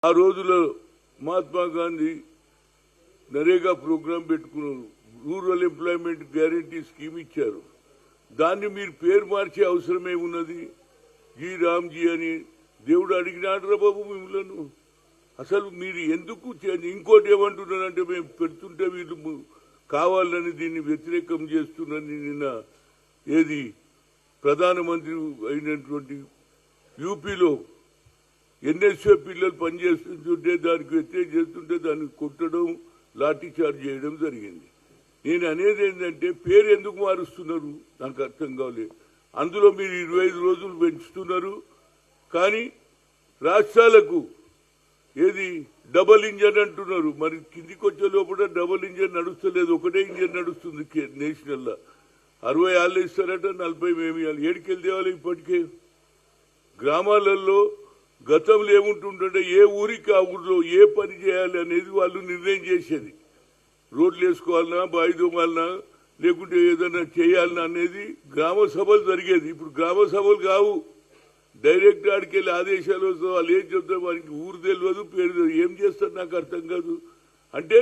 ఆ రోజుల్లో మహాత్మా గాంధీ నరేగా ప్రోగ్రాం పెట్టుకున్నారు, రూరల్ ఎంప్లాయ్మెంట్ గ్యారంటీ స్కీమ్ ఇచ్చారు. దాన్ని మీరు పేరు మార్చే అవసరమే ఉన్నది. జీ రామ్జీ అని దేవుడు అడిగినాడు బాబు మిమ్మల్ని. అసలు మీరు ఎందుకు ఇంకోటి ఏమంటున్నారంటే మేము పెడుతుంటే వీళ్ళు కావాలని దీన్ని వ్యతిరేకం చేస్తున్నారని నిన్న ఏది ప్రధానమంత్రి అయినటువంటి యూపీలో ఎన్ఎస్ఏ పిల్లలు పనిచేస్తుంటే దానికి వ్యతిరేకం చేస్తుంటే దాన్ని కొట్టడం, లాఠీ చార్జ్ చేయడం జరిగింది. నేను అనేది ఏంటంటే పేరు ఎందుకు మారుస్తున్నారు నాకు అర్థం కాలేదు. అందులో మీరు 25 రోజులు పెంచుతున్నారు, కానీ రాష్ట్రాలకు ఏది డబల్ ఇంజన్ అంటున్నారు. మరి కిందికి వచ్చే లోపల డబల్ ఇంజన్ నడుస్తలేదు, ఒకటే ఇంజన్ నడుస్తుంది నేషనల్ లా. 60 ఏళ్ళు ఇస్తారట, 40 మేము ఇవ్వాలి. ఏడికెళ్ళి తేవాలి? ఇప్పటికే గ్రామాలలో గతంలో ఏముంటుంటే ఏ ఊరికి ఆ ఊరిలో ఏ పని చేయాలి అనేది వాళ్ళు నిర్ణయం చేసేది. రోడ్లు వేసుకోవాలన్నా, బావి దోమాలన్నా, లేకుంటే ఏదైనా చేయాలన్నా అనేది గ్రామ సభలు జరిగేది. ఇప్పుడు గ్రామ సభలు కావు, డైరెక్ట్ ఆడికి వెళ్ళి ఆదేశాలు వస్తావు. వాళ్ళు ఏం చెప్తారు, వారికి ఊరు తెలియదు, పేరు తెలియదు, ఏం చేస్తారు నాకు అర్థం కాదు. అంటే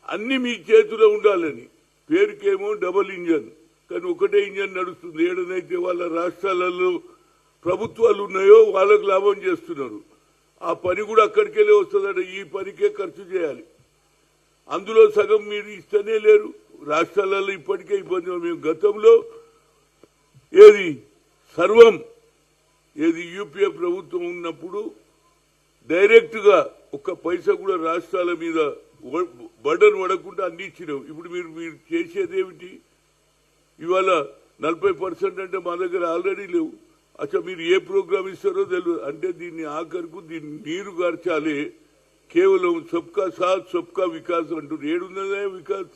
అన్ని మీ చేతిలో ఉండాలని, పేరుకేమో డబల్ ఇంజన్, కానీ ఒకటే ఇంజన్ నడుస్తుంది. ఏడనైతే వాళ్ళ రాష్ట్రాలలో ప్రభుత్వాలు ఉన్నాయో వాళ్ళకు లాభం చేస్తున్నారు. ఆ పని కూడా అక్కడికి వెళ్ళి వస్తుందట. ఈ పనికే ఖర్చు చేయాలి, అందులో సగం మీరు ఇస్తేనే లేరు. రాష్ట్రాలలో ఇప్పటికే ఇబ్బంది. మేము గతంలో ఏది సర్వం ఏది యూపీఏ ప్రభుత్వం ఉన్నప్పుడు డైరెక్ట్ గా ఒక్క పైసా కూడా రాష్ట్రాల మీద బర్డన్ పడకుండా అన్ని ఇచ్చినాం. ఇప్పుడు మీరు చేసేదేమిటి? ఇవాళ 40% అంటే మా దగ్గర ఆల్రెడీ లేవు. అచ్చా మీరు ఏ ప్రోగ్రామ్ ఇస్తారో తెలియదు. అంటే దీన్ని ఆఖరుకు దీన్ని నీరు గార్చాలి. కేవలం సబ్కా సాత్ సబ్కా వికాస్ అంటారు. ఏడున్నదే వికాస్?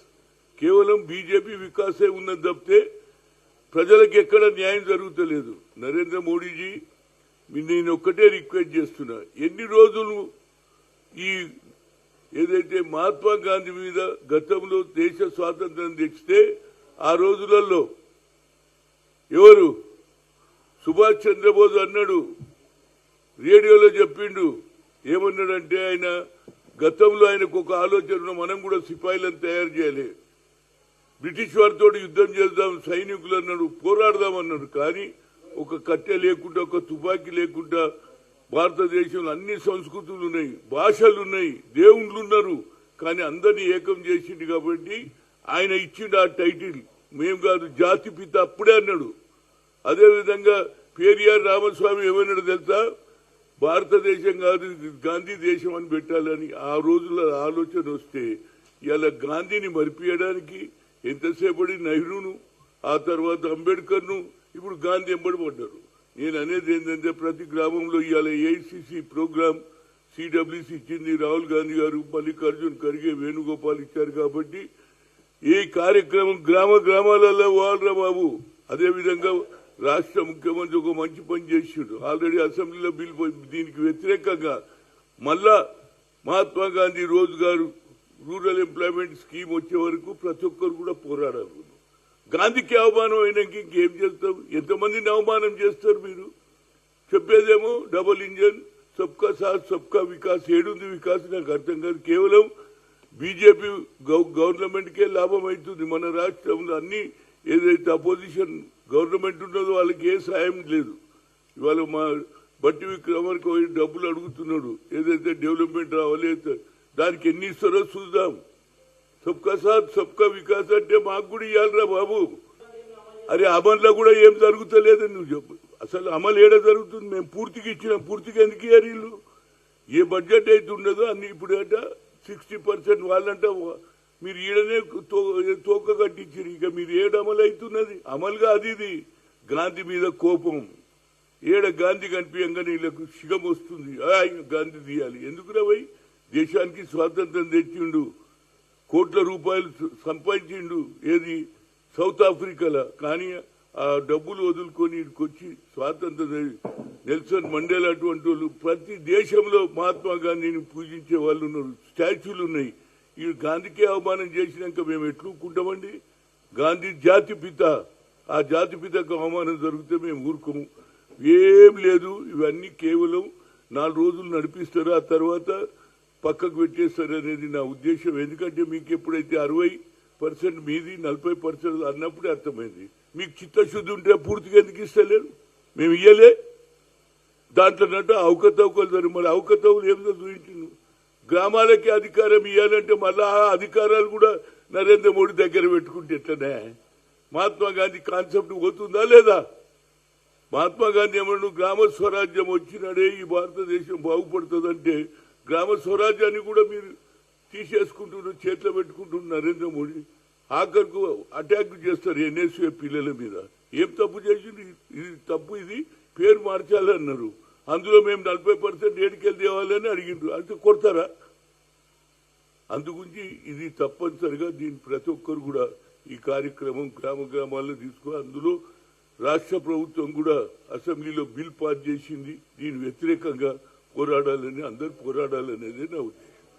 కేవలం బీజేపీ వికాసే ఉన్నది తప్పితే ప్రజలకు ఎక్కడ న్యాయం జరుగుతలేదు. నరేంద్ర మోడీజీ, నేను ఒక్కటే రిక్వెస్ట్ చేస్తున్నా, ఎన్ని రోజులు ఈ ఏదైతే మహాత్మా గాంధీ మీద గతంలో దేశ స్వాతంత్రం తెచ్చితే ఆ రోజులలో ఎవరు సుభాష్ చంద్రబోస్ అన్నాడు, రేడియోలో చెప్పిండు. ఏమన్నాడంటే ఆయన గతంలో ఆయనకు ఒక ఆలోచన, మనం కూడా సిపాయిలను తయారు చేయాలి, బ్రిటిష్ వారితో యుద్ధం చేద్దాం, సైనికులు అన్నాడు, పోరాడదాం అన్నాడు. కానీ ఒక కట్టె లేకుండా, ఒక తుపాకీ లేకుండా భారతదేశంలో అన్ని సంస్కృతులు ఉన్నాయి, భాషలు ఉన్నాయి, దేవుళ్ళు ఉన్నారు, కానీ అందరినీ ఏకం చేసిండు. కాబట్టి ఆయన ఇచ్చిండు ఆ టైటిల్. మేము కాదు, జాతి పిత అప్పుడే అన్నాడు. అదేవిధంగా పెరియార్ రామస్వామి ఏమన్నాడు తెలుసా? భారతదేశం కాదు గాంధీ దేశం అని పెట్టాలని ఆ రోజుల ఆలోచన వస్తే ఇలా గాంధీని మరిపియడానికి ఎంతసేపటి నెహ్రూను, ఆ తర్వాత అంబేద్కర్ను, ఇప్పుడు గాంధీ ఎంబడి పడ్డారు. నేను అనేది ఏంటంటే ప్రతి గ్రామంలో ఇవాళ ఏఐసిసి ప్రోగ్రాం సిడబ్ల్యూసి ఇచ్చింది, రాహుల్ గాంధీ గారు, మల్లికార్జున్ ఖర్గే, వేణుగోపాల్ ఇచ్చారు. కాబట్టి ఈ కార్యక్రమం గ్రామాలలో వాళ్ళరా బాబు. అదేవిధంగా రాష్ట్ర ముఖ్యమంత్రి ఒక మంచి పని చేసిండు. ఆల్రెడీ అసెంబ్లీలో బిల్ దీనికి వ్యతిరేకంగా మళ్ళా Mahatma Gandhi Rozgar rural employment scheme వచ్చే వరకు ప్రతి ఒక్కరు కూడా పోరాడారు. గాంధీకి అవమానం అయినాక ఇంకేం చేస్తాం? ఎంతమందిని అవమానం చేస్తారు మీరు? చెప్పేదేమో డబుల్ ఇంజన్, సబ్కా సాత్ సబ్కా వికాస్. ఏడుంది వికాస్ నాకు అర్థం కాదు. కేవలం బీజేపీ గవర్నమెంట్ కే లాభం అవుతుంది. మన రాష్ట్రంలో అన్ని ఏదైతే అపోజిషన్ గవర్నమెంట్ ఉన్నదో వాళ్ళకి ఏ సాయం లేదు. ఇవాళ మా బట్టి విక్రమార్క డబ్బులు అడుగుతున్నాడు, ఏదైతే డెవలప్మెంట్ రావాలి దానికి ఎన్ని ఇస్తారో చూద్దాం. సబ్కా సాత్ సబ్కా వికాస్ అంటే మాకు కూడా ఇవ్వాలరా బాబు. అరే అమల్లో కూడా ఏం జరుగుతలేదని నువ్వు చెప్పు. అసలు అమలు ఏడ జరుగుతుంది? మేము పూర్తిగా ఇచ్చినాం. పూర్తిగా ఎందుకు ఇయ్యారు వీళ్ళు? ఏ బడ్జెట్ అయితే ఉండదో అన్ని ఇప్పుడు అంట 60% వాళ్ళంట మీరు ఈడనే తోక కట్టించారు. ఇక మీరు ఏడు అమలు అవుతున్నది? అమలుగా అది గాంధీ మీద కోపం. ఏడ గాంధీ కనిపించగానే వీళ్ళకు శిగం వస్తుంది, గాంధీ తీయాలి. ఎందుకురా పోయి దేశానికి స్వాతంత్రం తెచ్చిండు, కోట్ల రూపాయలు సంపాదించిండు ఏది సౌత్ ఆఫ్రికాలో. కానీ ఆ డబ్బులు వదులుకొని ఇక్కడికి స్వాతంత్రం నెల్సన్ మండేలా అటువంటి వాళ్ళు ప్రతి దేశంలో మహాత్మా గాంధీని పూజించే వాళ్ళు ఉన్నారు, స్టాచ్యూలు ఉన్నాయి. ఈ గాంధీకి అవమానం చేసినాక మేము ఎట్లుకుంటామండి? గాంధీ జాతి పిత, ఆ జాతి పితకు అవమానం జరిగితే మేము ఊరుకోము. ఏం లేదు, ఇవన్నీ కేవలం 4 రోజులు నడిపిస్తారు, ఆ తర్వాత పక్కకు పెట్టేస్తారు అనేది నా ఉద్దేశం. ఎందుకంటే మీకు ఎప్పుడైతే 60% మీది 40% అన్నప్పుడే అర్థమైంది. మీకు చిత్తశుద్ధి ఉంటే పూర్తిగా ఎందుకు ఇస్తలేరు? మేము ఇయ్యలే. దాంట్లోనట్టు అవకతవకలు జరుగు. మరి అవకతవకలు ఏమిటో చూపించిండు. గ్రామాలకి అధికారం ఇవ్వాలంటే మళ్ళా ఆ అధికారాలు కూడా నరేంద్ర మోడీ దగ్గర పెట్టుకుంటే ఎట్లనే? మహాత్మా గాంధీ కాన్సెప్ట్ పోతుందా లేదా? మహాత్మా గాంధీ ఏమన్నా గ్రామ స్వరాజ్యం వచ్చినాడే ఈ భారతదేశం బాగుపడుతుందంటే గ్రామ స్వరాజ్యాన్ని కూడా మీరు తీసేసుకుంటున్నారు, చేతిలో పెట్టుకుంటున్నారు నరేంద్ర మోడీ. ఆఖరికి అటాక్ చేస్తారు ఎన్ఎస్ఏ పిల్లల మీద. ఏం తప్పు చేసింది? ఇది తప్పు, ఇది పేరు మార్చాలన్నారు. అందులో మేము 40% ఏడుకెళ్ళి తేవాలని అడిగిండ్రు. అంటే కొడతారా? అందుగురించి ఇది తప్పనిసరిగా దీని ప్రతి ఒక్కరు కూడా ఈ కార్యక్రమం గ్రామాల్లో తీసుకో. అందులో రాష్ట్ర ప్రభుత్వం కూడా అసెంబ్లీలో బిల్ పాస్ చేసింది. దీని వ్యతిరేకంగా పోరాడాలని, అందరూ పోరాడాలనేది నా ఉద్దేశం.